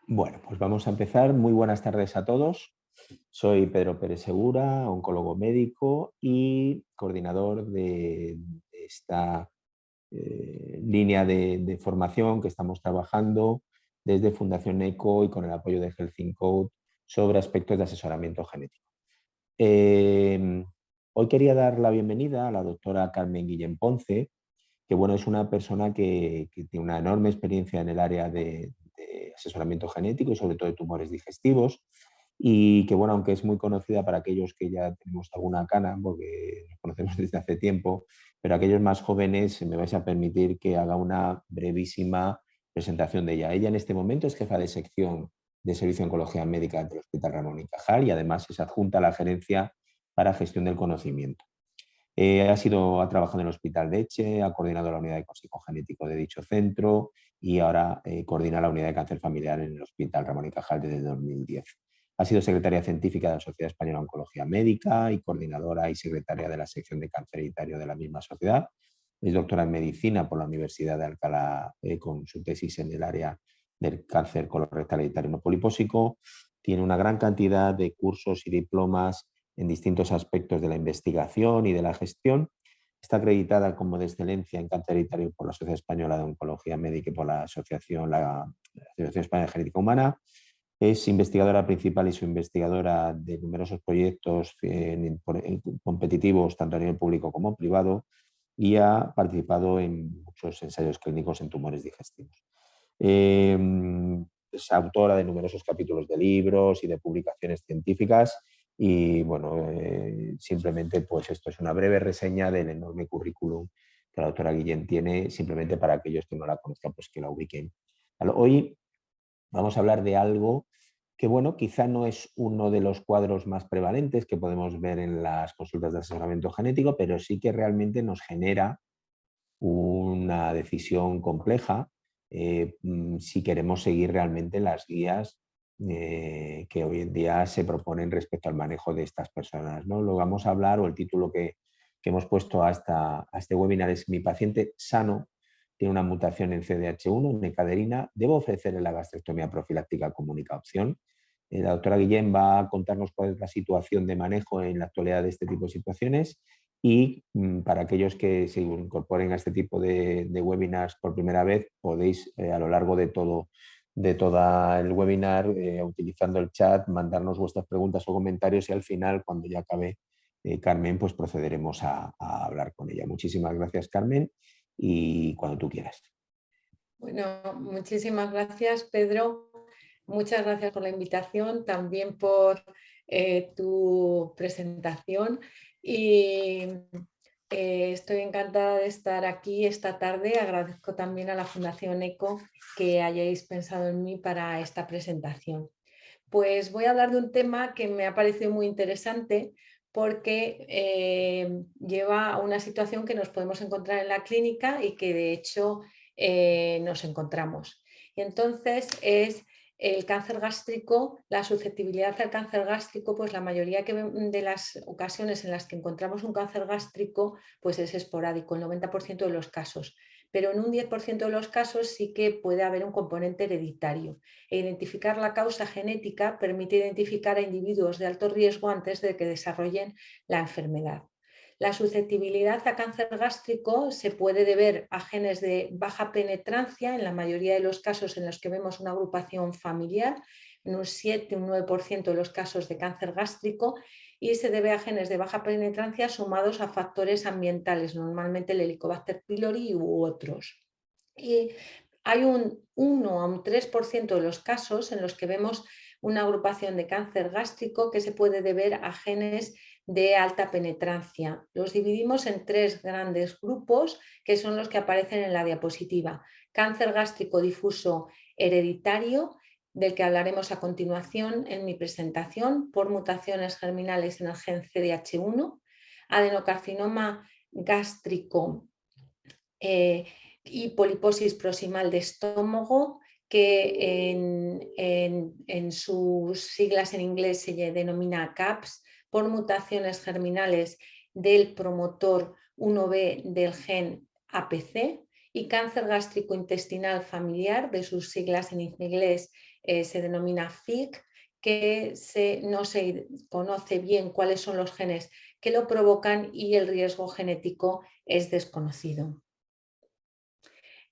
Bueno, pues vamos a empezar. Muy buenas tardes a todos. Soy Pedro Pérez Segura, oncólogo médico y coordinador de esta línea de formación que estamos trabajando desde Fundación ECO y con el apoyo de Health in Code sobre aspectos de asesoramiento genético. Eh, Hoy quería dar la bienvenida a la doctora Carmen Guillén Ponce, que bueno, es una persona que tiene una enorme experiencia en el área de asesoramiento genético y sobre todo de tumores digestivos y que bueno, aunque es muy conocida para aquellos que ya tenemos alguna cana, porque nos conocemos desde hace tiempo, pero aquellos más jóvenes me vais a permitir que haga una brevísima presentación de ella. Ella en este momento es jefa de sección de Servicio de Oncología Médica del Hospital Ramón y Cajal y además es adjunta a la Gerencia para Gestión del Conocimiento. Ha trabajado en el Hospital de Elche, ha coordinado la unidad de consejo genético de dicho centro y ahora coordina la unidad de cáncer familiar en el Hospital Ramón y Cajal desde 2010. Ha sido secretaria científica de la Sociedad Española de Oncología Médica y coordinadora y secretaria de la sección de cáncer hereditario de la misma sociedad. Es doctora en medicina por la Universidad de Alcalá con su tesis en el área del cáncer colorectal hereditario no polipósico. Tiene una gran cantidad de cursos y diplomas en distintos aspectos de la investigación y de la gestión. Está acreditada como de excelencia en cáncer hereditario por la Sociedad Española de Oncología Médica y por la Asociación Española de Genética Humana. Es investigadora principal y subinvestigadora de numerosos proyectos competitivos, tanto a nivel público como privado, y ha participado en muchos ensayos clínicos en tumores digestivos. Eh, es autora de numerosos capítulos de libros y de publicaciones científicas y bueno, simplemente pues esto es una breve reseña del enorme currículum que la doctora Guillén tiene, simplemente para aquellos que no la conozcan, pues que la ubiquen. Hoy vamos a hablar de algo que, bueno, quizá no es uno de los cuadros más prevalentes que podemos ver en las consultas de asesoramiento genético, pero sí que realmente nos genera una decisión compleja si queremos seguir realmente las guías que hoy en día se proponen respecto al manejo de estas personas, ¿no? Lo vamos a hablar, o el título que hemos puesto a este webinar es: Mi paciente sano tiene una mutación en CDH1, en caderina, ¿debo ofrecerle la gastrectomía profiláctica como única opción? La doctora Guillén va a contarnos cuál es la situación de manejo en la actualidad de este tipo de situaciones y para aquellos que se incorporen a este tipo de webinars por primera vez, podéis a lo largo de todo el webinar, utilizando el chat, mandarnos vuestras preguntas o comentarios y al final, cuando ya acabe Carmen, pues procederemos a hablar con ella. Muchísimas gracias, Carmen, y cuando tú quieras. Bueno, muchísimas gracias, Pedro. Muchas gracias por la invitación, también por tu presentación y estoy encantada de estar aquí esta tarde. Agradezco también a la Fundación ECO que hayáis pensado en mí para esta presentación. Pues voy a hablar de un tema que me ha parecido muy interesante porque lleva a una situación que nos podemos encontrar en la clínica y que de hecho nos encontramos. Y entonces es el cáncer gástrico, la susceptibilidad al cáncer gástrico, pues la mayoría de las ocasiones en las que encontramos un cáncer gástrico pues es esporádico, el 90% de los casos, pero en un 10% de los casos sí que puede haber un componente hereditario. E identificar la causa genética permite identificar a individuos de alto riesgo antes de que desarrollen la enfermedad. La susceptibilidad a cáncer gástrico se puede deber a genes de baja penetrancia, en la mayoría de los casos en los que vemos una agrupación familiar, en un 7, un 9% de los casos de cáncer gástrico, y se debe a genes de baja penetrancia sumados a factores ambientales, normalmente el Helicobacter pylori u otros. Y hay un 1 a un 3% de los casos en los que vemos una agrupación de cáncer gástrico que se puede deber a genes de alta penetrancia. Los dividimos en tres grandes grupos que son los que aparecen en la diapositiva. Cáncer gástrico difuso hereditario, del que hablaremos a continuación en mi presentación, por mutaciones germinales en el gen CDH1, adenocarcinoma gástrico y poliposis proximal de estómago, que en sus siglas en inglés se denomina CAPS, por mutaciones germinales del promotor 1B del gen APC, y cáncer gástrico intestinal familiar, de sus siglas en inglés se denomina FIC, que no se conoce bien cuáles son los genes que lo provocan y el riesgo genético es desconocido.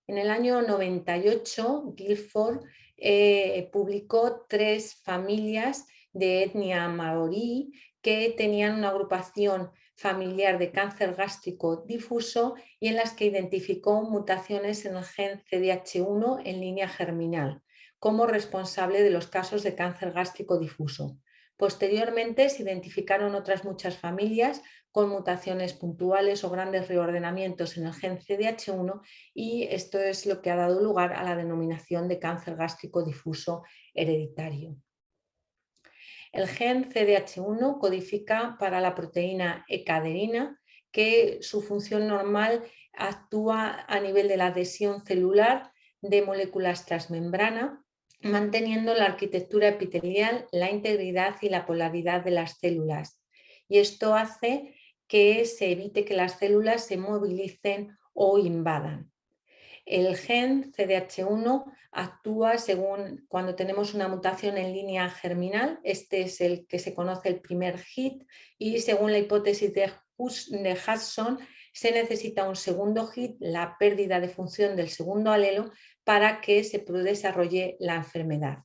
En el año 98, Guilford publicó 3 familias de etnia maorí que tenían una agrupación familiar de cáncer gástrico difuso y en las que identificó mutaciones en el gen CDH1 en línea germinal como responsable de los casos de cáncer gástrico difuso. Posteriormente se identificaron otras muchas familias con mutaciones puntuales o grandes reordenamientos en el gen CDH1 y esto es lo que ha dado lugar a la denominación de cáncer gástrico difuso hereditario. El gen CDH1 codifica para la proteína E-caderina, que su función normal actúa a nivel de la adhesión celular de moléculas transmembrana, manteniendo la arquitectura epitelial, la integridad y la polaridad de las células. Y esto hace que se evite que las células se movilicen o invadan. El gen CDH1 actúa según cuando tenemos una mutación en línea germinal, este es el que se conoce el primer hit, y según la hipótesis de Hudson se necesita un segundo hit, la pérdida de función del segundo alelo, para que se desarrolle la enfermedad.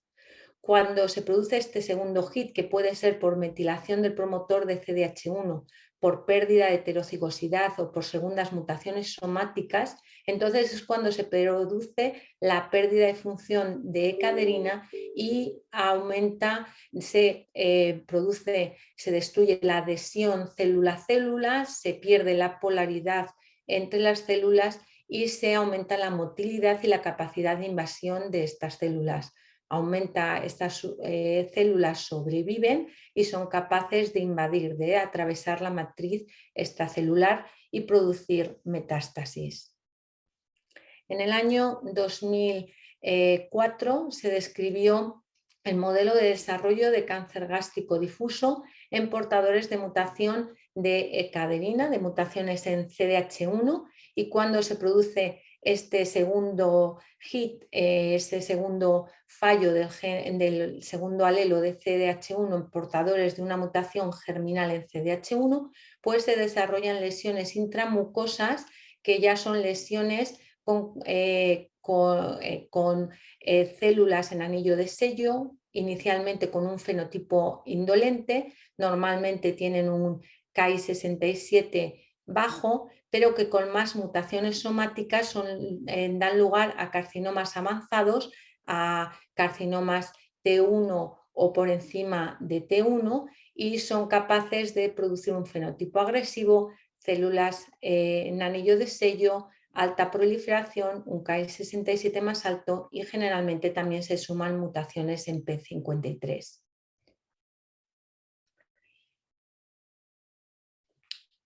Cuando se produce este segundo hit, que puede ser por metilación del promotor de CDH1, por pérdida de heterocigosidad o por segundas mutaciones somáticas, entonces es cuando se produce la pérdida de función de E-caderina y aumenta, se destruye la adhesión célula-célula, se pierde la polaridad entre las células y se aumenta la motilidad y la capacidad de invasión de estas células. Estas células sobreviven y son capaces de invadir, de atravesar la matriz extracelular y producir metástasis. En el año 2004 se describió el modelo de desarrollo de cáncer gástrico difuso en portadores de mutación de E-caderina, de mutaciones en CDH1, y cuando se produce este segundo hit, ese segundo fallo del segundo alelo de CDH1 en portadores de una mutación germinal en CDH1, pues se desarrollan lesiones intramucosas que ya son lesiones con células en anillo de sello, inicialmente con un fenotipo indolente, normalmente tienen un Ki67 bajo, pero que con más mutaciones somáticas dan lugar a carcinomas avanzados, a carcinomas T1 o por encima de T1, y son capaces de producir un fenotipo agresivo, células en anillo de sello, alta proliferación, un Ki67 más alto, y generalmente también se suman mutaciones en P53.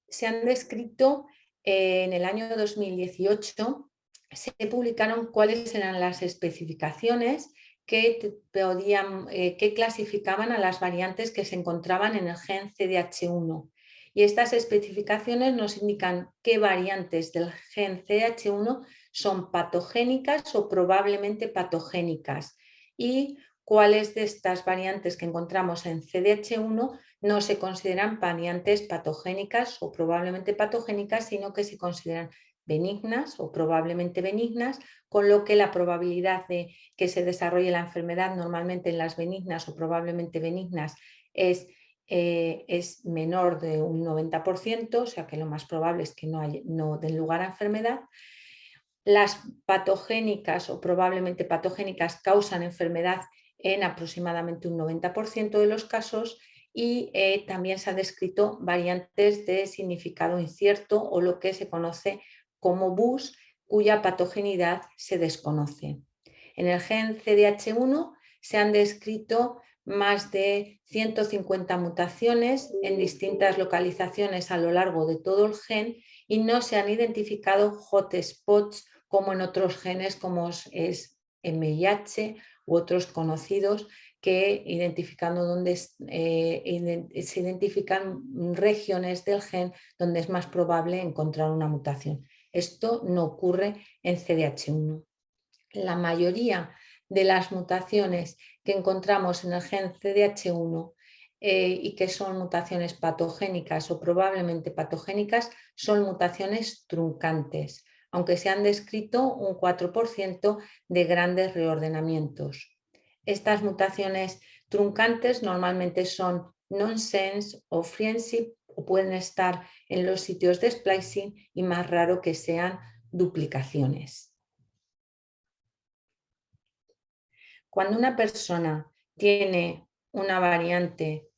Se han descrito en el año 2018, se publicaron cuáles eran las especificaciones que clasificaban a las variantes que se encontraban en el gen CDH1. Y estas especificaciones nos indican qué variantes del gen CDH1 son patogénicas o probablemente patogénicas y cuáles de estas variantes que encontramos en CDH1 no se consideran variantes patogénicas o probablemente patogénicas, sino que se consideran benignas o probablemente benignas, con lo que la probabilidad de que se desarrolle la enfermedad normalmente en las benignas o probablemente benignas es menor de un 90%, o sea que lo más probable es que no den lugar a enfermedad. Las patogénicas o probablemente patogénicas causan enfermedad en aproximadamente un 90% de los casos, y también se han descrito variantes de significado incierto o lo que se conoce como BUS, cuya patogenidad se desconoce. En el gen CDH1 se han descrito más de 150 mutaciones en distintas localizaciones a lo largo de todo el gen y no se han identificado hotspots como en otros genes como es MIH u otros conocidos, que identificando donde se identifican regiones del gen donde es más probable encontrar una mutación. Esto no ocurre en CDH1. La mayoría de las mutaciones que encontramos en el gen CDH1 y que son mutaciones patogénicas o probablemente patogénicas son mutaciones truncantes, aunque se han descrito un 4% de grandes reordenamientos. Estas mutaciones truncantes normalmente son nonsense o friendship o pueden estar en los sitios de splicing y más raro que sean duplicaciones. Cuando una persona tiene una variante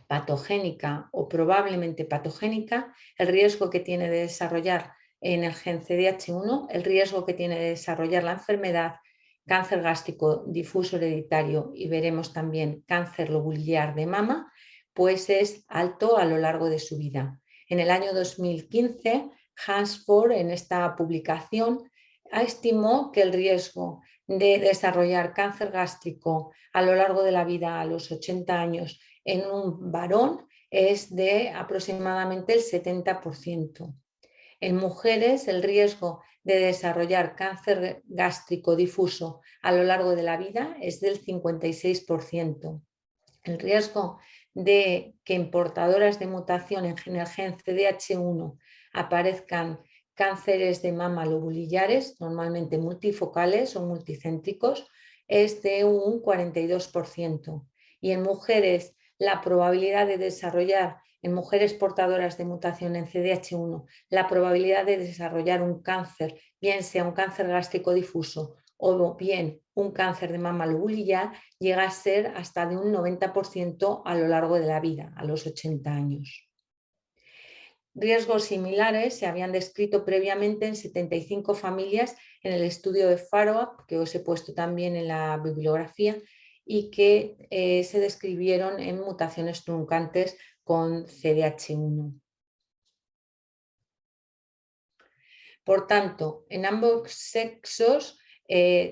patogénica o probablemente patogénica, el riesgo que tiene de desarrollar en el gen CDH1, el riesgo que tiene de desarrollar la enfermedad, cáncer gástrico difuso hereditario y veremos también cáncer lobulillar de mama, pues es alto a lo largo de su vida. En el año 2015, Hans Ford en esta publicación estimó que el riesgo de desarrollar cáncer gástrico a lo largo de la vida a los 80 años en un varón es de aproximadamente el 70%. En mujeres, el riesgo de desarrollar cáncer gástrico difuso a lo largo de la vida es del 56%. El riesgo de que en portadoras de mutación en el gen CDH1 aparezcan cánceres de mama lobulillares, normalmente multifocales o multicéntricos, es de un 42%. Y en mujeres, la probabilidad de desarrollar, en mujeres portadoras de mutación en CDH1, la probabilidad de desarrollar un cáncer, bien sea un cáncer gástrico difuso o bien un cáncer de mama lobulillar, llega a ser hasta de un 90% a lo largo de la vida, a los 80 años. Riesgos similares se habían descrito previamente en 75 familias en el estudio de FAROAP, que os he puesto también en la bibliografía, y que se describieron en mutaciones truncantes con CDH1. Por tanto, en ambos sexos,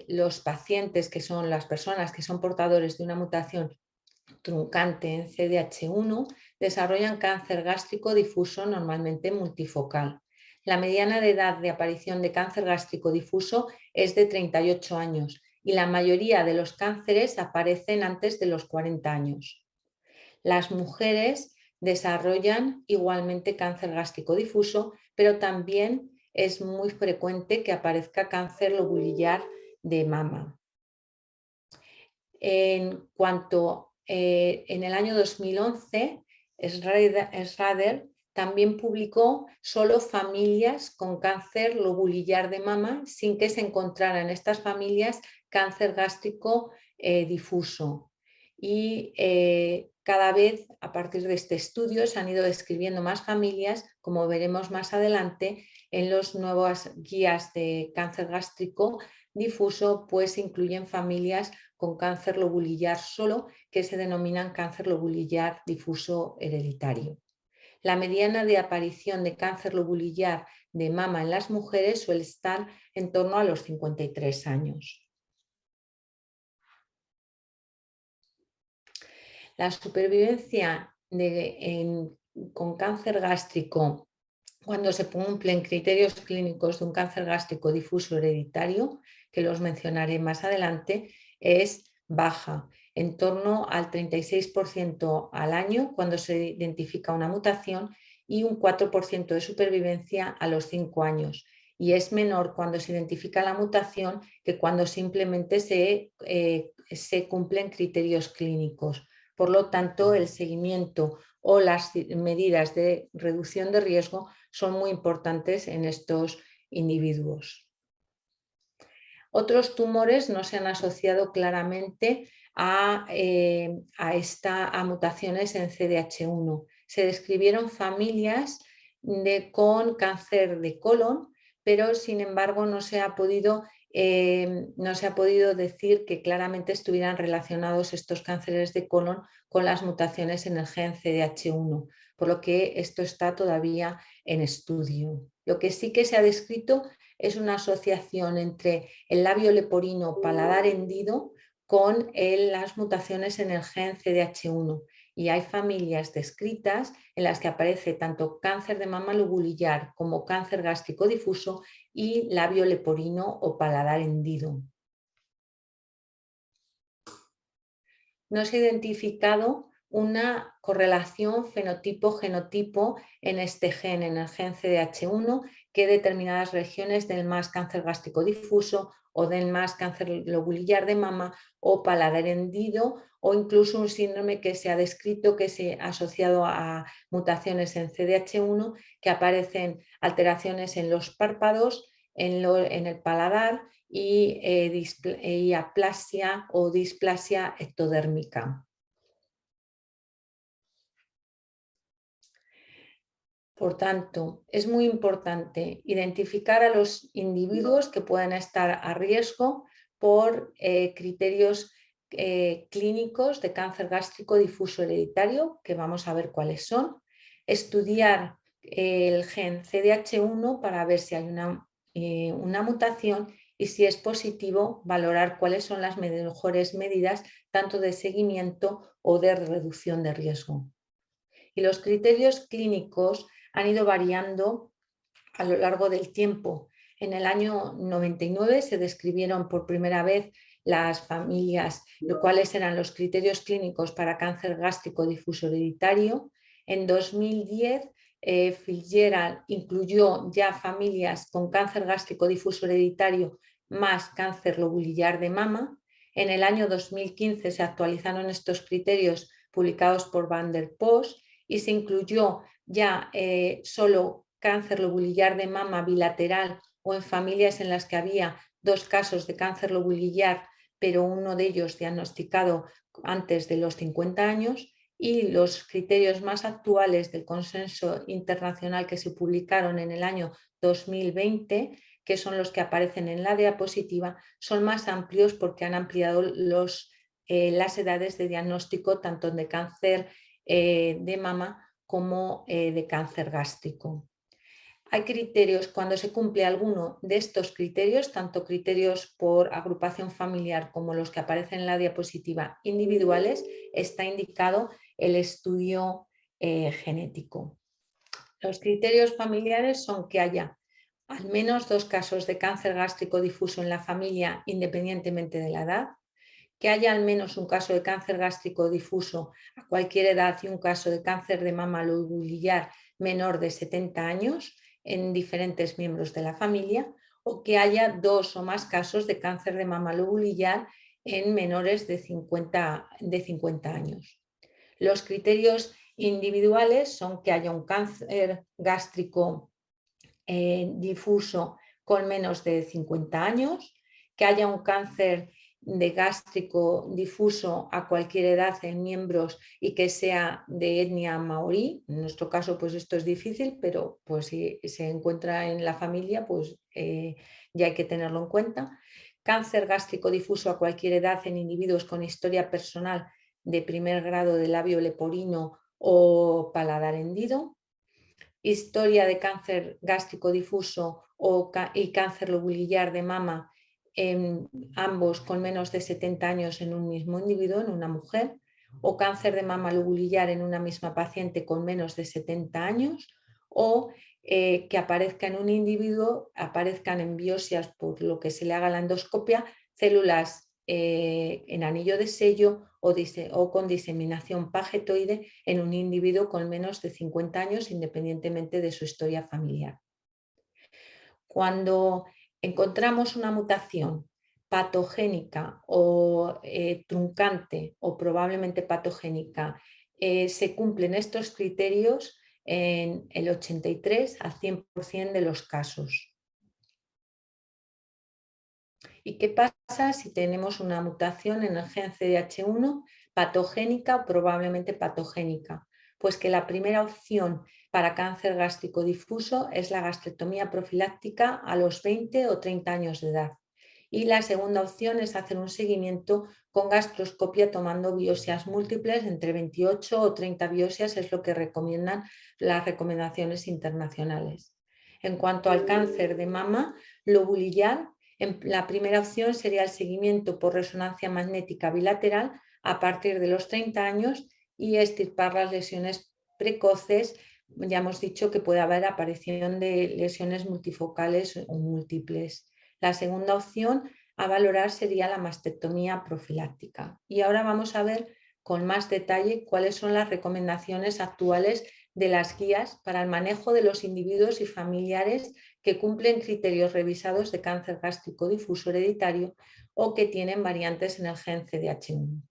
los pacientes que son las personas que son portadores de una mutación truncante en CDH1 desarrollan cáncer gástrico difuso normalmente multifocal. La mediana de edad de aparición de cáncer gástrico difuso es de 38 años y la mayoría de los cánceres aparecen antes de los 40 años. Las mujeres desarrollan igualmente cáncer gástrico difuso, pero también es muy frecuente que aparezca cáncer lobulillar de mama. En cuanto en el año 2011, Schrader también publicó solo familias con cáncer lobulillar de mama sin que se encontrara en estas familias cáncer gástrico difuso. Y cada vez a partir de este estudio se han ido describiendo más familias, como veremos más adelante en las nuevas guías de cáncer gástrico difuso, pues incluyen familias con cáncer lobulillar solo, que se denominan cáncer lobulillar difuso hereditario. La mediana de aparición de cáncer lobulillar de mama en las mujeres suele estar en torno a los 53 años. La supervivencia con cáncer gástrico cuando se cumplen criterios clínicos de un cáncer gástrico difuso hereditario, que los mencionaré más adelante, es baja, en torno al 36% al año cuando se identifica una mutación y un 4% de supervivencia a los 5 años. Y es menor cuando se identifica la mutación que cuando simplemente se cumplen criterios clínicos. Por lo tanto, el seguimiento o las medidas de reducción de riesgo son muy importantes en estos individuos. Otros tumores no se han asociado claramente a mutaciones en CDH1. Se describieron familias con cáncer de colon, pero sin embargo no se ha podido decir que claramente estuvieran relacionados estos cánceres de colon con las mutaciones en el gen CDH1, por lo que esto está todavía en estudio. Lo que sí que se ha descrito es una asociación entre el labio leporino paladar hendido con las mutaciones en el gen CDH1 y hay familias descritas en las que aparece tanto cáncer de mama lobulillar como cáncer gástrico difuso y labio leporino o paladar hendido. No se ha identificado una correlación fenotipo-genotipo en este gen, en el gen CDH1, que determinadas regiones den más cáncer gástrico difuso o den más cáncer lobulillar de mama o paladar hendido, o incluso un síndrome que se ha descrito que se ha asociado a mutaciones en CDH1 que aparecen alteraciones en los párpados, en el paladar y aplasia o displasia ectodérmica. Por tanto, es muy importante identificar a los individuos que puedan estar a riesgo por criterios clínicos de cáncer gástrico difuso hereditario, que vamos a ver cuáles son, estudiar el gen CDH1 para ver si hay una mutación y si es positivo, valorar cuáles son las mejores medidas tanto de seguimiento o de reducción de riesgo. Y los criterios clínicos han ido variando a lo largo del tiempo. En el año 99 se describieron por primera vez las familias, cuáles eran los criterios clínicos para cáncer gástrico difuso hereditario. En 2010, Fitzgerald incluyó ya familias con cáncer gástrico difuso hereditario más cáncer lobulillar de mama. En el año 2015 se actualizaron estos criterios publicados por Van der Post y se incluyó ya solo cáncer lobulillar de mama bilateral o en familias en las que había 2 casos de cáncer lobulillar, pero uno de ellos diagnosticado antes de los 50 años, y los criterios más actuales del consenso internacional que se publicaron en el año 2020, que son los que aparecen en la diapositiva, son más amplios porque han ampliado las edades de diagnóstico tanto de cáncer de mama como de cáncer gástrico. Hay criterios, cuando se cumple alguno de estos criterios, tanto criterios por agrupación familiar como los que aparecen en la diapositiva individuales, está indicado el estudio genético. Los criterios familiares son que haya al menos 2 casos de cáncer gástrico difuso en la familia independientemente de la edad, que haya al menos un caso de cáncer gástrico difuso a cualquier edad y un caso de cáncer de mama lobulillar menor de 70 años en diferentes miembros de la familia, o que haya 2 o más casos de cáncer de mama lobulillar en menores de 50 años. Los criterios individuales son que haya un cáncer gástrico difuso con menos de 50 años, que haya un cáncer de gástrico difuso a cualquier edad en miembros y que sea de etnia maorí. En nuestro caso, pues esto es difícil, pero pues si se encuentra en la familia, pues ya hay que tenerlo en cuenta. Cáncer gástrico difuso a cualquier edad en individuos con historia personal de primer grado de labio leporino o paladar hendido. Historia de cáncer gástrico difuso y cáncer lobulillar de mama en ambos con menos de 70 años en un mismo individuo, en una mujer, o cáncer de mama lobulillar en una misma paciente con menos de 70 años, o que aparezca en un individuo, aparezcan en biopsias por lo que se le haga la endoscopia, células en anillo de sello o con diseminación pagetoide en un individuo con menos de 50 años, independientemente de su historia familiar. Cuando encontramos una mutación patogénica o truncante o probablemente patogénica, se cumplen estos criterios en el 83 al 100% de los casos. ¿Y qué pasa si tenemos una mutación en el gen CDH1 patogénica o probablemente patogénica? Pues que la primera opción para cáncer gástrico difuso es la gastrectomía profiláctica a los 20 o 30 años de edad. Y la segunda opción es hacer un seguimiento con gastroscopia tomando biopsias múltiples, entre 28 o 30 biopsias es lo que recomiendan las recomendaciones internacionales. En cuanto al cáncer de mama lobulillar, la primera opción sería el seguimiento por resonancia magnética bilateral a partir de los 30 años y extirpar las lesiones precoces. Ya hemos dicho que puede haber aparición de lesiones multifocales o múltiples. La segunda opción a valorar sería la mastectomía profiláctica. Y ahora vamos a ver con más detalle cuáles son las recomendaciones actuales de las guías para el manejo de los individuos y familiares que cumplen criterios revisados de cáncer gástrico difuso hereditario o que tienen variantes en el gen CDH1.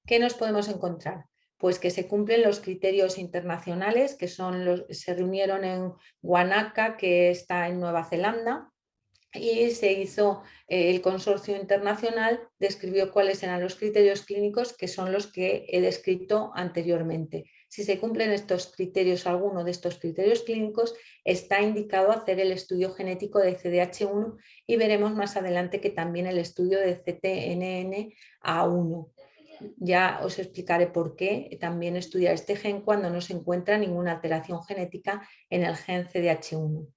¿Qué nos podemos encontrar? Pues que se cumplen los criterios internacionales, que se reunieron en Wanaka, que está en Nueva Zelanda, y se hizo el consorcio internacional, describió cuáles eran los criterios clínicos, que son los que he descrito anteriormente. Si se cumplen estos criterios, alguno de estos criterios clínicos, está indicado hacer el estudio genético de CDH1 y veremos más adelante que también el estudio de CTNNA1. Ya os explicaré por qué también estudiar este gen cuando no se encuentra ninguna alteración genética en el gen CDH1.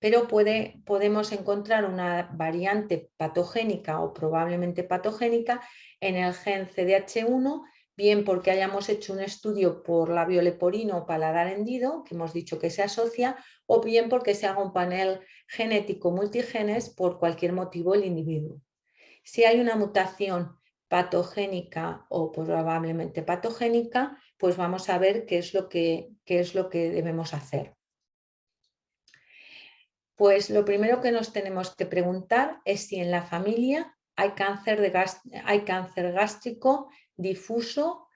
Pero podemos encontrar una variante patogénica o probablemente patogénica en el gen CDH1, bien porque hayamos hecho un estudio por labio leporino o paladar hendido, que hemos dicho que se asocia, o bien porque se haga un panel genético multigenes por cualquier motivo el individuo. Si hay una mutación patogénica o probablemente patogénica, pues vamos a ver qué es lo que debemos hacer. Pues lo primero que nos tenemos que preguntar es si en la familia hay cáncer gástrico difuso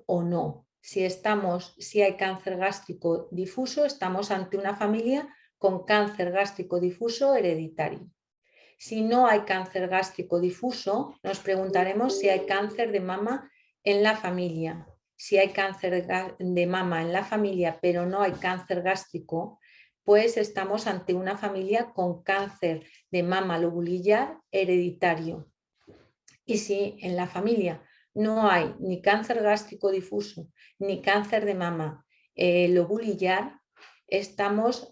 o no. Si hay cáncer gástrico difuso, estamos ante una familia con cáncer gástrico difuso hereditario. Si no hay cáncer gástrico difuso, nos preguntaremos si hay cáncer de mama en la familia. Si hay cáncer de mama en la familia, pero no hay cáncer gástrico, pues estamos ante una familia con cáncer de mama lobulillar hereditario. Y si en la familia no hay ni cáncer gástrico difuso ni cáncer de mama lobulillar, estamos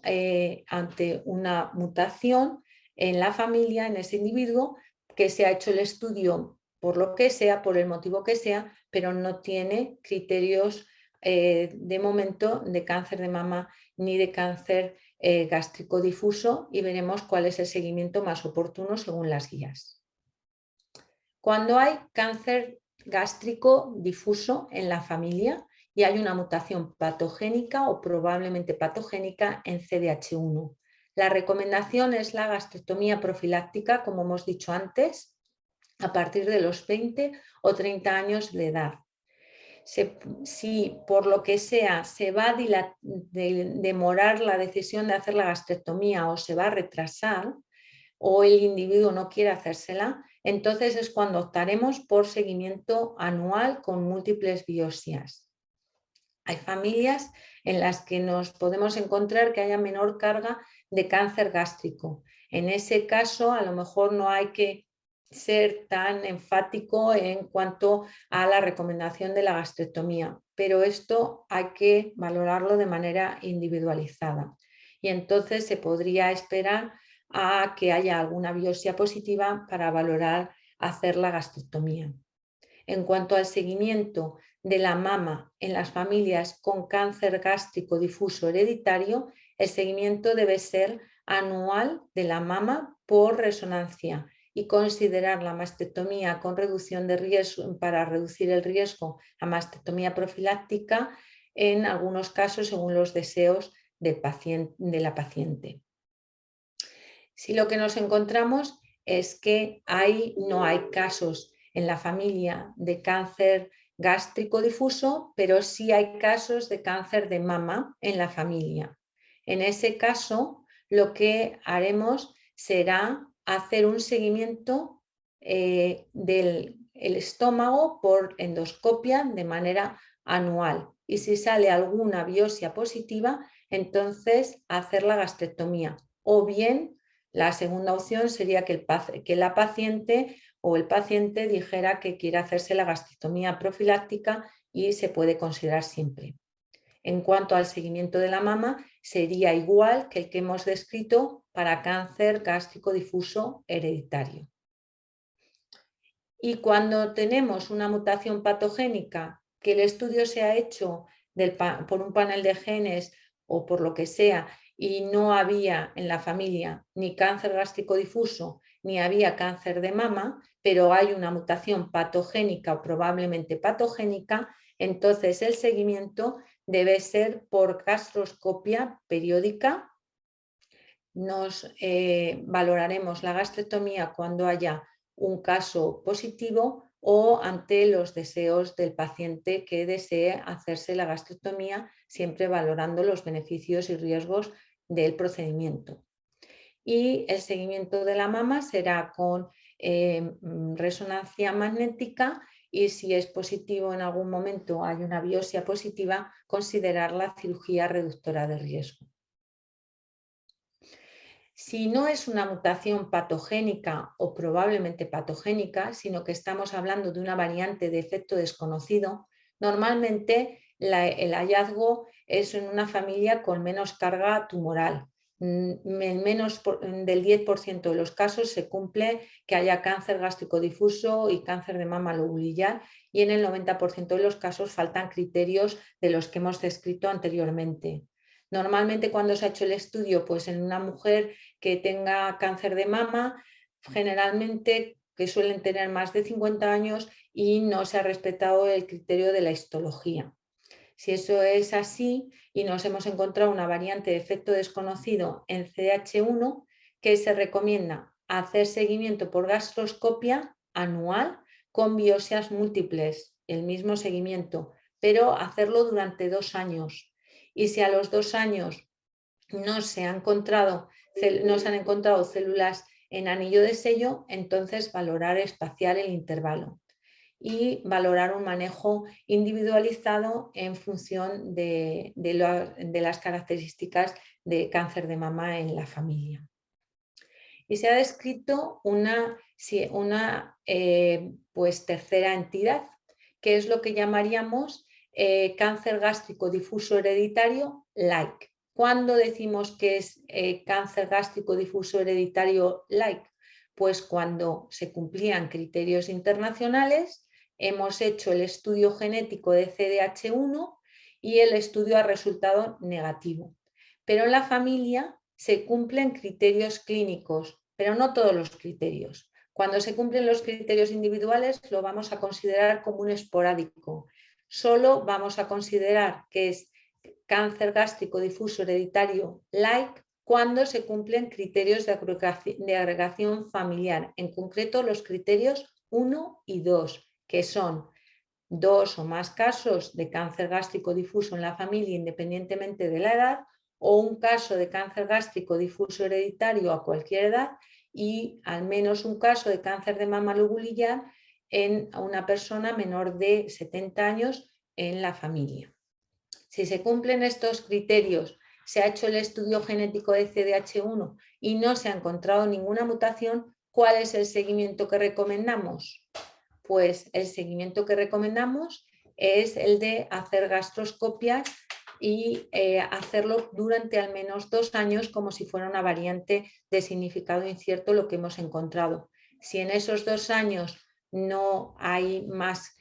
ante una mutación en la familia, en ese individuo, que se ha hecho el estudio por lo que sea, por el motivo que sea, pero no tiene criterios de momento de cáncer de mama ni de cáncer gástrico difuso, y veremos cuál es el seguimiento más oportuno según las guías. Cuando hay cáncer gástrico difuso en la familia y hay una mutación patogénica o probablemente patogénica en CDH1, la recomendación es la gastrectomía profiláctica, como hemos dicho antes, a partir de los 20 o 30 años de edad. Si por lo que sea se va a demorar la decisión de hacer la gastrectomía o se va a retrasar, o el individuo no quiere hacérsela, entonces es cuando optaremos por seguimiento anual con múltiples biopsias. Hay familias en las que nos podemos encontrar que haya menor carga de cáncer gástrico. En ese caso, a lo mejor no hay que ser tan enfático en cuanto a la recomendación de la gastrectomía, pero esto hay que valorarlo de manera individualizada. Y entonces se podría esperar a que haya alguna biopsia positiva para valorar hacer la gastrectomía. En cuanto al seguimiento de la mama en las familias con cáncer gástrico difuso hereditario, el seguimiento debe ser anual de la mama por resonancia y considerar la mastectomía con reducción de riesgo para reducir el riesgo a mastectomía profiláctica en algunos casos según los deseos de la paciente. Si lo que nos encontramos es que no hay casos en la familia de cáncer gástrico difuso, pero sí hay casos de cáncer de mama en la familia. En ese caso, lo que haremos será hacer un seguimiento del estómago por endoscopia de manera anual. Y si sale alguna biopsia positiva, entonces hacer la gastrectomía. O bien, la segunda opción sería que la paciente o el paciente dijera que quiere hacerse la gastrectomía profiláctica y se puede considerar siempre. En cuanto al seguimiento de la mama, sería igual que el que hemos descrito para cáncer gástrico difuso hereditario. Y cuando tenemos una mutación patogénica que el estudio se ha hecho por un panel de genes o por lo que sea y no había en la familia ni cáncer gástrico difuso ni había cáncer de mama, pero hay una mutación patogénica o probablemente patogénica, entonces el seguimiento debe ser por gastroscopia periódica. Nos valoraremos la gastrectomía cuando haya un caso positivo o ante los deseos del paciente que desee hacerse la gastrectomía, siempre valorando los beneficios y riesgos del procedimiento. Y el seguimiento de la mama será con resonancia magnética y si es positivo en algún momento, hay una biopsia positiva, considerar la cirugía reductora de riesgo. Si no es una mutación patogénica o probablemente patogénica, sino que estamos hablando de una variante de efecto desconocido, normalmente el hallazgo es en una familia con menos carga tumoral. En menos del 10% de los casos se cumple que haya cáncer gástrico difuso y cáncer de mama lobulillar, y en el 90% de los casos faltan criterios de los que hemos descrito anteriormente. Normalmente cuando se ha hecho el estudio, pues en una mujer que tenga cáncer de mama, generalmente que suelen tener más de 50 años y no se ha respetado el criterio de la histología. Si eso es así y nos hemos encontrado una variante de efecto desconocido en CDH1, que se recomienda hacer seguimiento por gastroscopia anual con biopsias múltiples, el mismo seguimiento, pero hacerlo durante 2 años. Y si a los 2 años no se han encontrado células en anillo de sello, entonces valorar espaciar el intervalo y valorar un manejo individualizado en función de las características de cáncer de mama en la familia. Y se ha descrito una pues tercera entidad, que es lo que llamaríamos cáncer gástrico difuso hereditario like. ¿Cuándo decimos que es cáncer gástrico difuso hereditario like? Pues cuando se cumplían criterios internacionales, hemos hecho el estudio genético de CDH1 y el estudio ha resultado negativo. Pero en la familia se cumplen criterios clínicos, pero no todos los criterios. Cuando se cumplen los criterios individuales, lo vamos a considerar como un esporádico. Solo vamos a considerar que es cáncer gástrico difuso hereditario like cuando se cumplen criterios de agregación familiar, en concreto los criterios 1 y 2, que son 2 o más casos de cáncer gástrico difuso en la familia independientemente de la edad, o un caso de cáncer gástrico difuso hereditario a cualquier edad y al menos un caso de cáncer de mama lobulillar en una persona menor de 70 años en la familia. Si se cumplen estos criterios, se ha hecho el estudio genético de CDH1 y no se ha encontrado ninguna mutación, ¿cuál es el seguimiento que recomendamos? Pues el seguimiento que recomendamos es el de hacer gastroscopias y hacerlo durante al menos 2 años como si fuera una variante de significado incierto lo que hemos encontrado. Si en esos 2 años no hay más,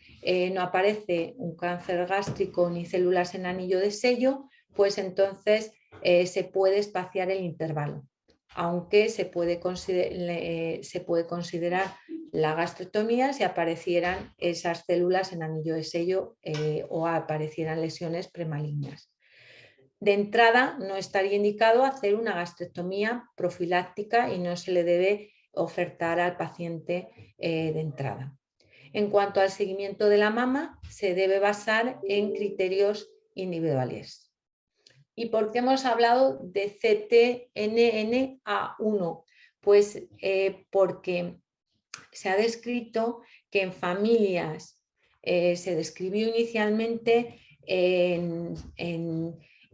no aparece un cáncer gástrico ni células en anillo de sello, pues entonces se puede espaciar el intervalo, aunque se puede considerar la gastrectomía si aparecieran esas células en anillo de sello o aparecieran lesiones premalignas. De entrada, no estaría indicado hacer una gastrectomía profiláctica y no se le debe ofertar al paciente de entrada. En cuanto al seguimiento de la mama, se debe basar en criterios individuales. ¿Y por qué hemos hablado de CTNNA1? Pues porque se ha descrito que en familias, se describió inicialmente en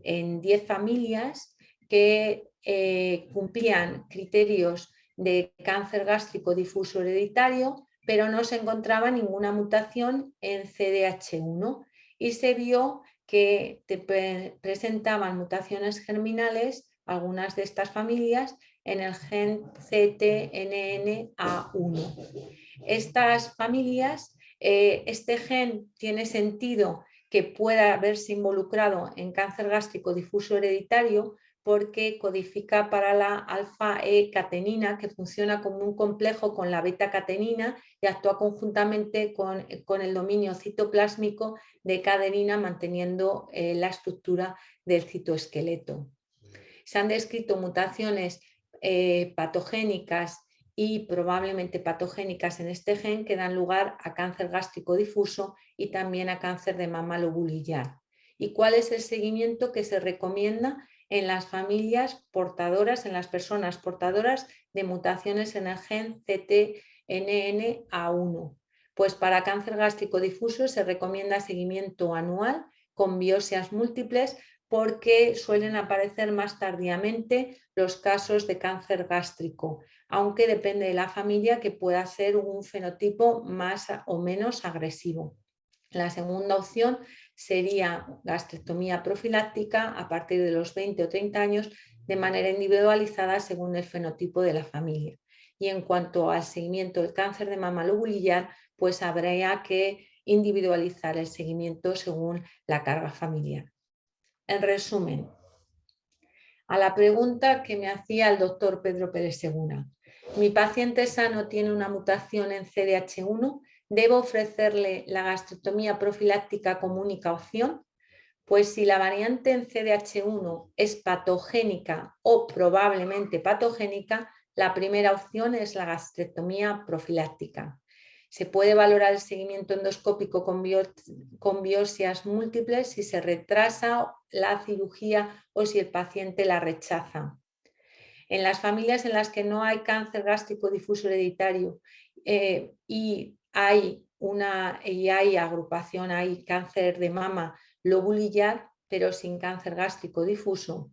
10 familias que cumplían criterios de cáncer gástrico difuso hereditario, pero no se encontraba ninguna mutación en CDH1 y se vio que presentaban mutaciones germinales, algunas de estas familias, en el gen CTNNA1. Estas familias Este gen tiene sentido que pueda haberse involucrado en cáncer gástrico difuso hereditario porque codifica para la alfa-E-catenina, que funciona como un complejo con la beta-catenina y actúa conjuntamente con el dominio citoplásmico de cadenina, manteniendo la estructura del citoesqueleto. Se han descrito mutaciones patogénicas y probablemente patogénicas en este gen que dan lugar a cáncer gástrico difuso y también a cáncer de mama lobulillar. ¿Y cuál es el seguimiento que se recomienda en las familias portadoras, en las personas portadoras de mutaciones en el gen CTNNA1? Pues para cáncer gástrico difuso se recomienda seguimiento anual con biopsias múltiples porque suelen aparecer más tardíamente los casos de cáncer gástrico, aunque depende de la familia que pueda ser un fenotipo más o menos agresivo. La segunda opción sería gastrectomía profiláctica a partir de los 20 o 30 años de manera individualizada según el fenotipo de la familia. Y en cuanto al seguimiento del cáncer de mama lobulillar, pues habría que individualizar el seguimiento según la carga familiar. En resumen, a la pregunta que me hacía el doctor Pedro Pérez Segura, mi paciente sano tiene una mutación en CDH1, ¿debo ofrecerle la gastrectomía profiláctica como única opción? Pues si la variante en CDH1 es patogénica o probablemente patogénica, la primera opción es la gastrectomía profiláctica. Se puede valorar el seguimiento endoscópico con biopsias múltiples si se retrasa la cirugía o si el paciente la rechaza. En las familias en las que no hay cáncer gástrico difuso hereditario y hay agrupación, hay cáncer de mama lobulillar, pero sin cáncer gástrico difuso,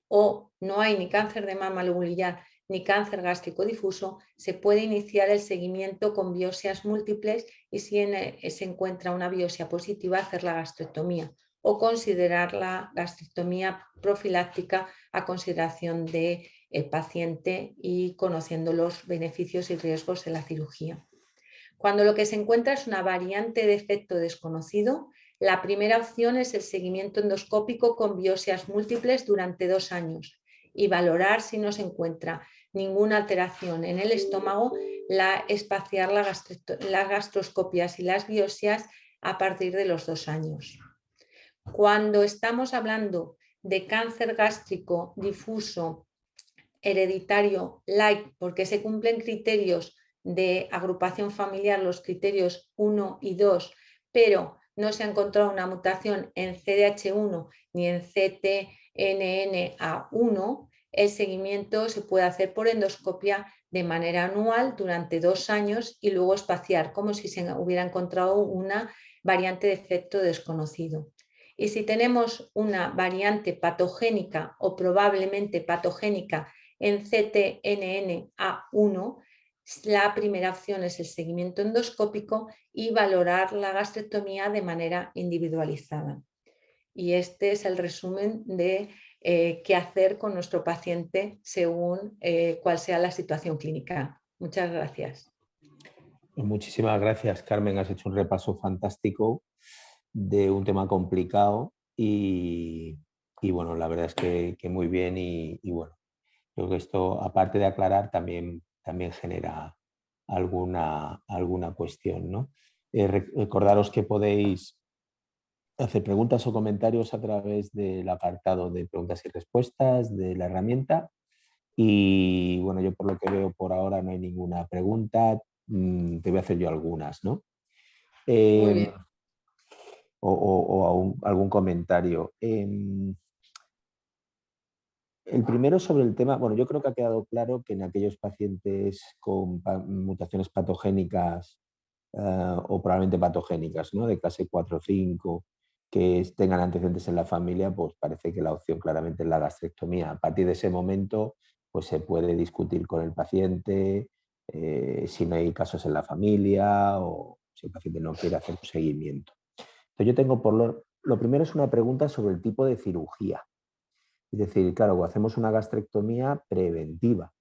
o no hay ni cáncer de mama lobulillar ni cáncer gástrico difuso, se puede iniciar el seguimiento con biopsias múltiples y si se encuentra una biopsia positiva, hacer la gastrectomía o considerar la gastrectomía profiláctica a consideración del paciente y conociendo los beneficios y riesgos de la cirugía. Cuando lo que se encuentra es una variante de efecto desconocido, la primera opción es el seguimiento endoscópico con biopsias múltiples durante 2 años y valorar si no se encuentra ninguna alteración en el estómago, espaciar las gastroscopias y las biopsias a partir de los 2 años. Cuando estamos hablando de cáncer gástrico difuso hereditario light, porque se cumplen criterios de agrupación familiar, los criterios 1 y 2, pero no se ha encontrado una mutación en CDH1 ni en CTNNA1, el seguimiento se puede hacer por endoscopia de manera anual durante 2 años y luego espaciar, como si se hubiera encontrado una variante de efecto desconocido. Y si tenemos una variante patogénica o probablemente patogénica en CTNNA1, la primera opción es el seguimiento endoscópico y valorar la gastrectomía de manera individualizada. Y este es el resumen de qué hacer con nuestro paciente según cuál sea la situación clínica. Muchas gracias. Muchísimas gracias, Carmen. Has hecho un repaso fantástico de un tema complicado y bueno, la verdad es que muy bien y bueno, creo que esto, aparte de aclarar, también genera alguna cuestión, ¿no? Recordaros que podéis hacer preguntas o comentarios a través del apartado de preguntas y respuestas de la herramienta. Y bueno, yo por lo que veo por ahora no hay ninguna pregunta. Te voy a hacer yo algunas, ¿no? Muy bien. Algún comentario. El primero sobre el tema, bueno, yo creo que ha quedado claro que en aquellos pacientes con mutaciones patogénicas o probablemente patogénicas, ¿no? De clase 4 o 5, que tengan antecedentes en la familia, pues parece que la opción claramente es la gastrectomía. A partir de ese momento, pues se puede discutir con el paciente si no hay casos en la familia o si el paciente no quiere hacer un seguimiento. Entonces yo tengo lo primero es una pregunta sobre el tipo de cirugía. Es decir, claro, hacemos una gastrectomía preventiva.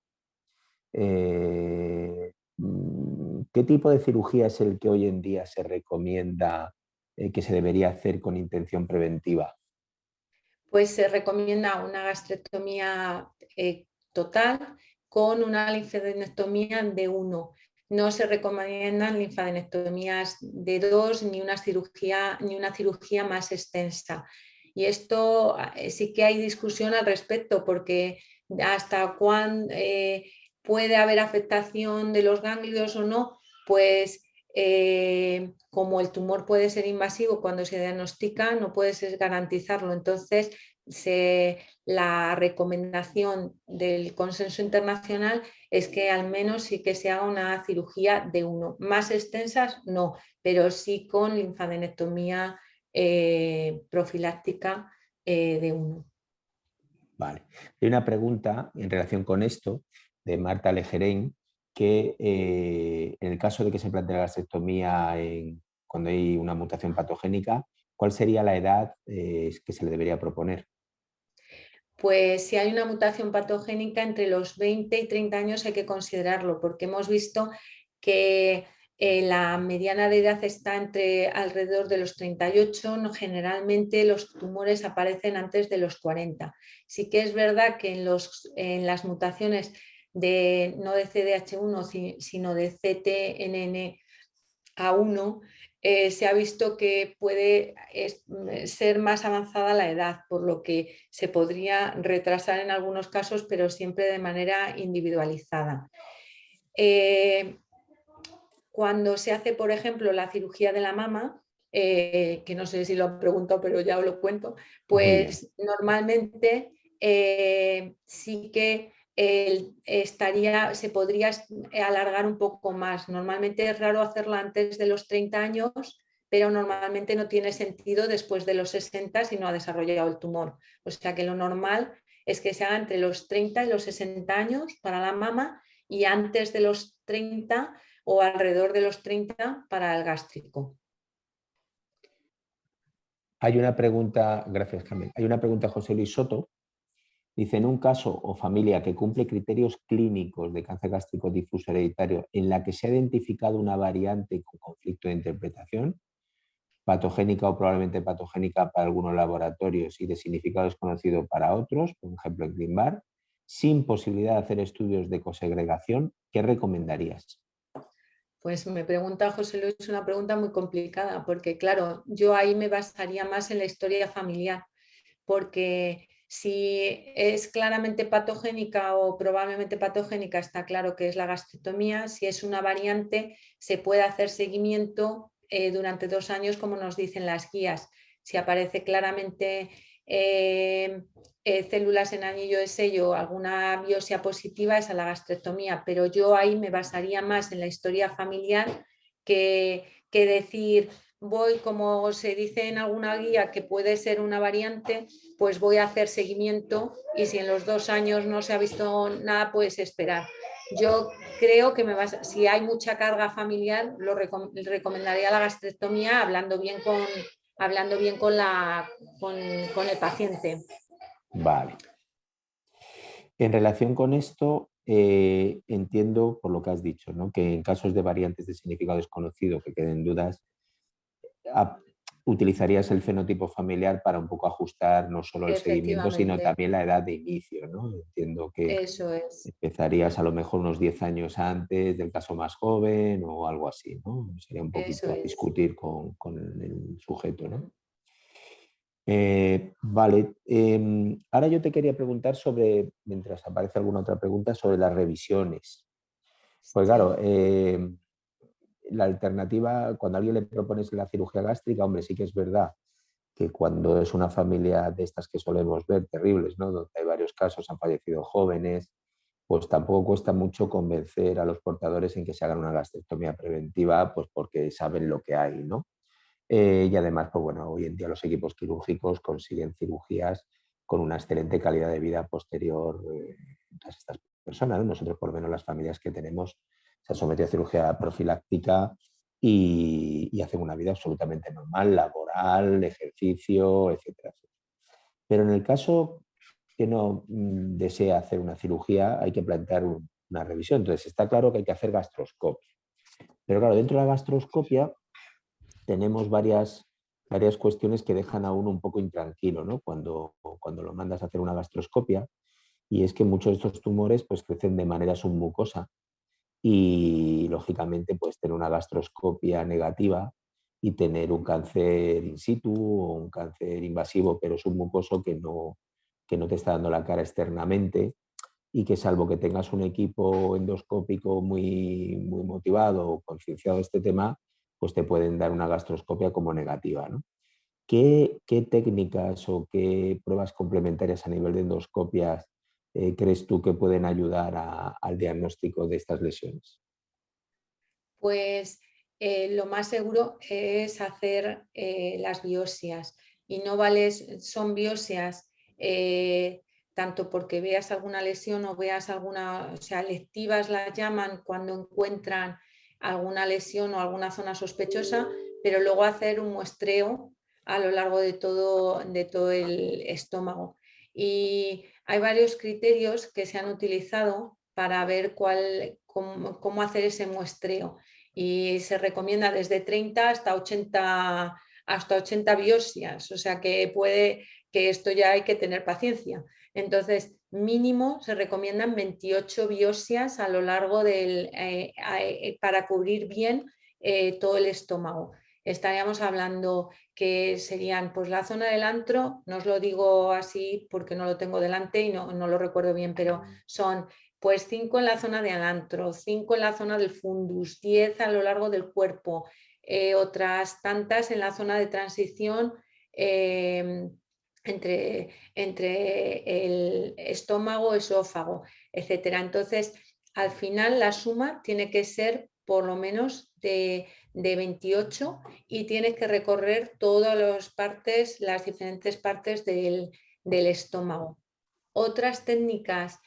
¿Qué tipo de cirugía es el que hoy en día se recomienda que se debería hacer con intención preventiva? Pues se recomienda una gastrectomía total con una linfadenectomía de 1. No se recomiendan linfadenectomías de 2 ni una cirugía más extensa. Y esto sí que hay discusión al respecto, porque hasta cuándo puede haber afectación de los ganglios o no, pues como el tumor puede ser invasivo cuando se diagnostica, no puedes garantizarlo. Entonces, la recomendación del consenso internacional es que al menos sí que se haga una cirugía de 1. Más extensas, no, pero sí con linfadenectomía profiláctica de 1. Vale. Hay una pregunta en relación con esto de Marta Lejerein, que en el caso de que se plantee la gastrectomía cuando hay una mutación patogénica, ¿cuál sería la edad que se le debería proponer? Pues si hay una mutación patogénica entre los 20 y 30 años hay que considerarlo, porque hemos visto que la mediana de edad está entre alrededor de los 38, no, generalmente los tumores aparecen antes de los 40. Sí que es verdad que en las mutaciones no de CDH1, sino de CTNNA1, se ha visto que puede ser más avanzada la edad, por lo que se podría retrasar en algunos casos, pero siempre de manera individualizada. Cuando se hace, por ejemplo, la cirugía de la mama, que no sé si lo han preguntado, pero ya os lo cuento, Muy bien. pues normalmente sí que se podría alargar un poco más. Normalmente es raro hacerla antes de los 30 años, pero normalmente no tiene sentido después de los 60 si no ha desarrollado el tumor. O sea que lo normal es que se haga entre los 30 y los 60 años para la mama y antes de los 30 o alrededor de los 30 para el gástrico. Hay una pregunta, gracias Carmen, hay una pregunta de José Luis Soto. Dice, en un caso o familia que cumple criterios clínicos de cáncer gástrico difuso hereditario en la que se ha identificado una variante con conflicto de interpretación, patogénica o probablemente patogénica para algunos laboratorios y de significado desconocido para otros, por ejemplo en ClinVar, sin posibilidad de hacer estudios de cosegregación, ¿qué recomendarías? Pues me pregunta José Luis una pregunta muy complicada, porque claro, yo ahí me basaría más en la historia familiar, porque si es claramente patogénica o probablemente patogénica, está claro que es la gastrectomía. Si es una variante, se puede hacer seguimiento durante 2 años, como nos dicen las guías. Si aparece claramente células en anillo de sello, alguna biopsia positiva, es a la gastrectomía, pero yo ahí me basaría más en la historia familiar que decir, voy, como se dice en alguna guía, que puede ser una variante, pues voy a hacer seguimiento y si en los 2 años no se ha visto nada, pues esperar. Yo creo que si hay mucha carga familiar, recomendaría la gastrectomía hablando bien con el paciente. Vale. En relación con esto, entiendo por lo que has dicho, ¿no? Que en casos de variantes de significado desconocido que queden dudas, a- utilizarías el fenotipo familiar para un poco ajustar no solo el seguimiento, sino Efectivamente, también la edad de inicio, ¿no? Entiendo que eso es. empezarías a lo mejor unos 10 años antes del caso más joven o algo así, ¿no? Sería un Eso poquito a es. discutir con el sujeto, ¿no? Vale, ahora yo te quería preguntar sobre, mientras aparece alguna otra pregunta, sobre las revisiones. Pues claro, Sí, la alternativa, cuando a alguien le propones la cirugía gástrica, hombre, sí que es verdad que cuando es una familia de estas que solemos ver, terribles, ¿no? Donde hay varios casos, han fallecido jóvenes, pues tampoco cuesta mucho convencer a los portadores en que se hagan una gastrectomía preventiva, pues porque saben lo que hay, ¿no? Y además, pues bueno, hoy en día los equipos quirúrgicos consiguen cirugías con una excelente calidad de vida posterior en todas estas personas, ¿no? Nosotros, por lo menos las familias que tenemos, se han sometido a cirugía profiláctica y hacen una vida absolutamente normal, laboral, ejercicio, etcétera, etcétera. Pero en el caso que no desea hacer una cirugía, hay que plantear una revisión. Entonces, está claro que hay que hacer gastroscopia. Pero claro, dentro de la gastroscopia tenemos varias cuestiones que dejan a uno un poco intranquilo, ¿no? Cuando lo mandas a hacer una gastroscopia, y es que muchos de estos tumores pues, crecen de manera submucosa y lógicamente puedes tener una gastroscopia negativa y tener un cáncer in situ o un cáncer invasivo pero submucoso que no te está dando la cara externamente y que salvo que tengas un equipo endoscópico muy motivado o concienciado de este tema, pues te pueden dar una gastroscopia como negativa, ¿no? ¿Qué técnicas o qué pruebas complementarias a nivel de endoscopias crees tú que pueden ayudar al diagnóstico de estas lesiones? Pues lo más seguro es hacer las biopsias y no son biopsias tanto porque veas alguna lesión o veas alguna, o sea, lectivas las llaman cuando encuentran alguna lesión o alguna zona sospechosa, pero luego hacer un muestreo a lo largo de todo el estómago. Y hay varios criterios que se han utilizado para ver cómo hacer ese muestreo y se recomienda desde 30 hasta 80 biopsias, o sea que esto ya hay que tener paciencia. Entonces, mínimo se recomiendan 28 biopsias a lo largo para cubrir bien todo el estómago. Estaríamos hablando que serían pues la zona del antro, no os lo digo así porque no lo tengo delante y no lo recuerdo bien, pero son pues 5 en la zona de alantro, 5 en la zona del fundus, 10 a lo largo del cuerpo, otras tantas en la zona de transición entre el estómago, esófago, etcétera. Entonces, al final la suma tiene que ser por lo menos de 28 y tienes que recorrer todas las diferentes partes del estómago. Otras técnicas,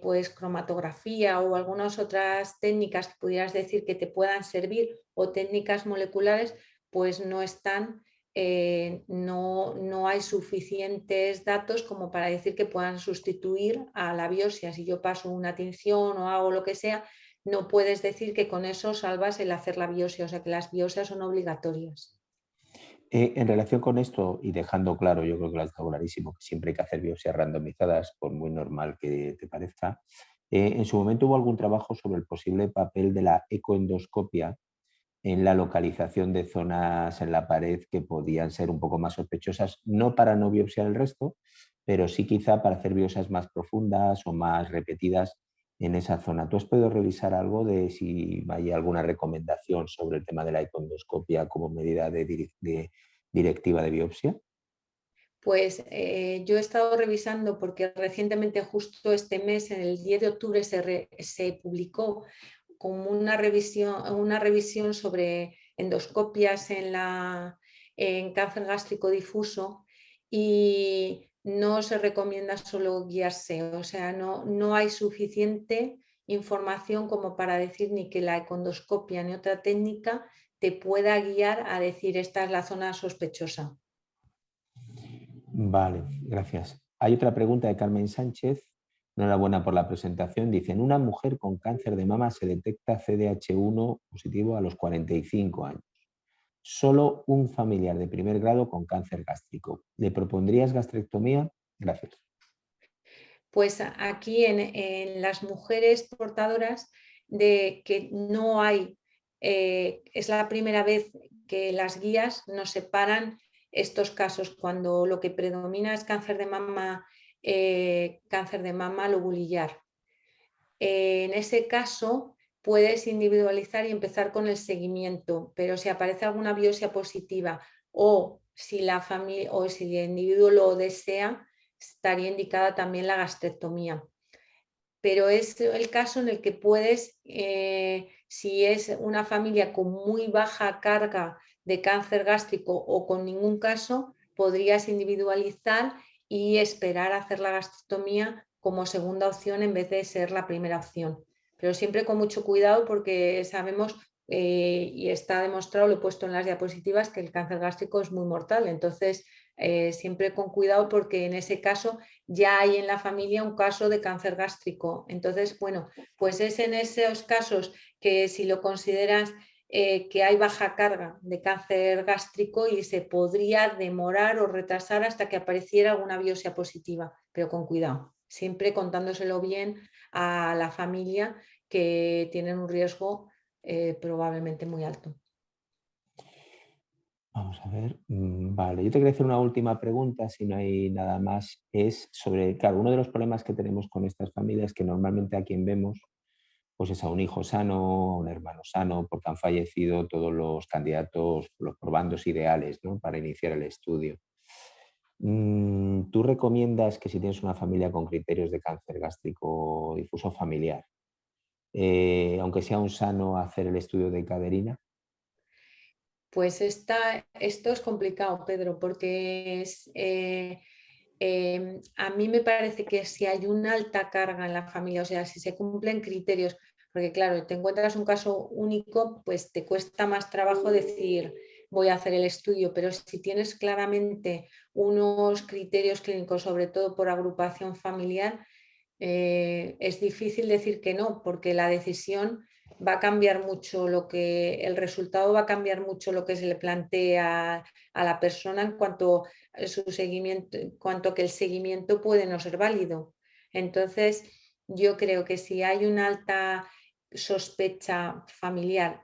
pues cromatografía o algunas otras técnicas que pudieras decir que te puedan servir o técnicas moleculares, pues no están, no hay suficientes datos como para decir que puedan sustituir a la biopsia. Si yo paso una tinción o hago lo que sea, no puedes decir que con eso salvas el hacer la biopsia, o sea que las biopsias son obligatorias. En relación con esto, y dejando claro, yo creo que lo has dejado clarísimo, que siempre hay que hacer biopsias randomizadas, por muy normal que te parezca, en su momento hubo algún trabajo sobre el posible papel de la ecoendoscopia en la localización de zonas en la pared que podían ser un poco más sospechosas, no para no biopsiar el resto, pero sí quizá para hacer biopsias más profundas o más repetidas en esa zona. ¿Tú has podido revisar algo de si hay alguna recomendación sobre el tema de la econdoscopia como medida de directiva de biopsia? Pues yo he estado revisando porque recientemente, justo este mes, en el 10 de octubre, se publicó como una revisión sobre endoscopias en cáncer gástrico difuso y no se recomienda solo guiarse, o sea, no hay suficiente información como para decir ni que la econdoscopia ni otra técnica te pueda guiar a decir esta es la zona sospechosa. Vale, gracias. Hay otra pregunta de Carmen Sánchez. Enhorabuena por la presentación. Dice, en una mujer con cáncer de mama se detecta CDH1 positivo a los 45 años. Solo un familiar de primer grado con cáncer gástrico. ¿Le propondrías gastrectomía? Gracias. Pues aquí en las mujeres portadoras de que no hay, es la primera vez que las guías nos separan estos casos cuando lo que predomina es cáncer de mama lobulillar. En ese caso puedes individualizar y empezar con el seguimiento, pero si aparece alguna biopsia positiva o si la familia o si el individuo lo desea, estaría indicada también la gastrectomía. Pero es el caso en el que puedes, si es una familia con muy baja carga de cáncer gástrico o con ningún caso, podrías individualizar y esperar a hacer la gastrectomía como segunda opción en vez de ser la primera opción. Pero siempre con mucho cuidado porque sabemos y está demostrado, lo he puesto en las diapositivas, que el cáncer gástrico es muy mortal. Entonces siempre con cuidado porque en ese caso ya hay en la familia un caso de cáncer gástrico. Entonces, bueno, pues es en esos casos que si lo consideras que hay baja carga de cáncer gástrico y se podría demorar o retrasar hasta que apareciera alguna biopsia positiva, pero con cuidado, siempre contándoselo bien a la familia que tienen un riesgo probablemente muy alto. Vamos a ver. Vale, yo te quería hacer una última pregunta, si no hay nada más. Es sobre, claro, uno de los problemas que tenemos con estas familias es que normalmente a quien vemos pues es a un hijo sano, a un hermano sano, porque han fallecido todos los candidatos, los probandos ideales, ¿no? Para iniciar el estudio. ¿Tú recomiendas que si tienes una familia con criterios de cáncer gástrico difuso familiar, aunque sea un sano, hacer el estudio de caderina? Pues esto es complicado, Pedro, porque a mí me parece que si hay una alta carga en la familia, o sea, si se cumplen criterios, porque claro, te encuentras un caso único, pues te cuesta más trabajo decir voy a hacer el estudio, pero si tienes claramente unos criterios clínicos, sobre todo por agrupación familiar, es difícil decir que no, porque la decisión va a cambiar mucho el resultado va a cambiar mucho lo que se le plantea a la persona en cuanto a su seguimiento, en cuanto a que el seguimiento puede no ser válido. Entonces, yo creo que si hay una alta sospecha familiar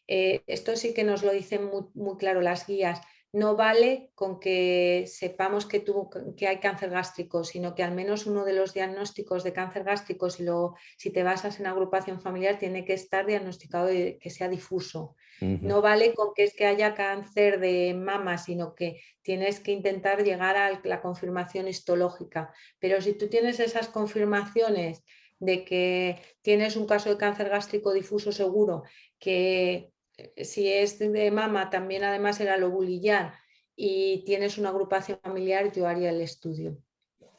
esto sí que nos lo dicen muy claro las guías, no vale con que sepamos que hay cáncer gástrico, sino que al menos uno de los diagnósticos de cáncer gástrico, si te basas en agrupación familiar, tiene que estar diagnosticado y que sea difuso. Ujú. No vale con que es que haya cáncer de mama, sino que tienes que intentar llegar a la confirmación histológica. Pero si tú tienes esas confirmaciones de que tienes un caso de cáncer gástrico difuso seguro, que si es de mama, también además era lobulillar y tienes una agrupación familiar, yo haría el estudio,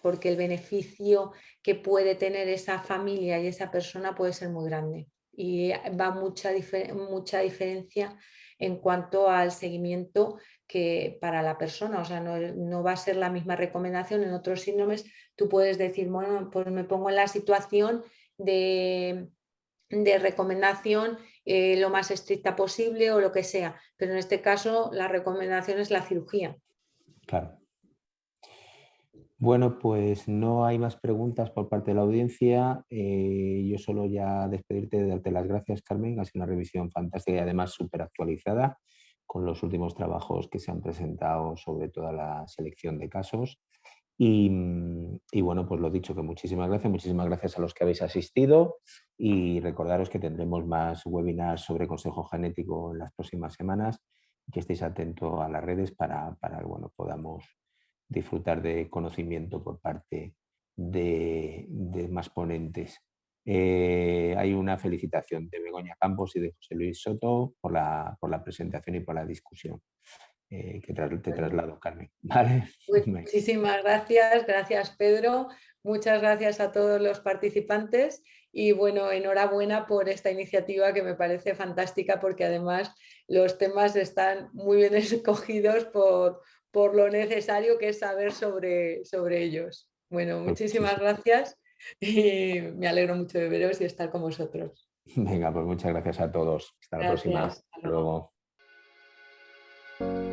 porque el beneficio que puede tener esa familia y esa persona puede ser muy grande. Y va mucha diferencia en cuanto al seguimiento que para la persona, o sea, no va a ser la misma recomendación en otros síndromes. Tú puedes decir, bueno, pues me pongo en la situación de recomendación lo más estricta posible o lo que sea, pero en este caso la recomendación es la cirugía. Claro. Bueno, pues no hay más preguntas por parte de la audiencia. Yo solo ya despedirte, darte las gracias, Carmen. Ha sido una revisión fantástica y además súper actualizada con los últimos trabajos que se han presentado sobre toda la selección de casos. Y bueno, pues lo dicho, que muchísimas gracias a los que habéis asistido y recordaros que tendremos más webinars sobre consejo genético en las próximas semanas y que estéis atentos a las redes para que bueno, podamos disfrutar de conocimiento por parte de más ponentes. Hay una felicitación de Begoña Campos y de José Luis Soto por la presentación y por la discusión que te Bueno, traslado, Carmen. ¿Vale? muchísimas gracias, gracias Pedro, muchas gracias a todos los participantes y bueno, enhorabuena por esta iniciativa que me parece fantástica porque además los temas están muy bien escogidos por lo necesario que es saber sobre ellos. Bueno, Pues sí, muchísimas sí. gracias y me alegro mucho de veros y estar con vosotros. Venga, pues muchas gracias a todos. Hasta la próxima. Gracias. Hasta Hasta luego. luego.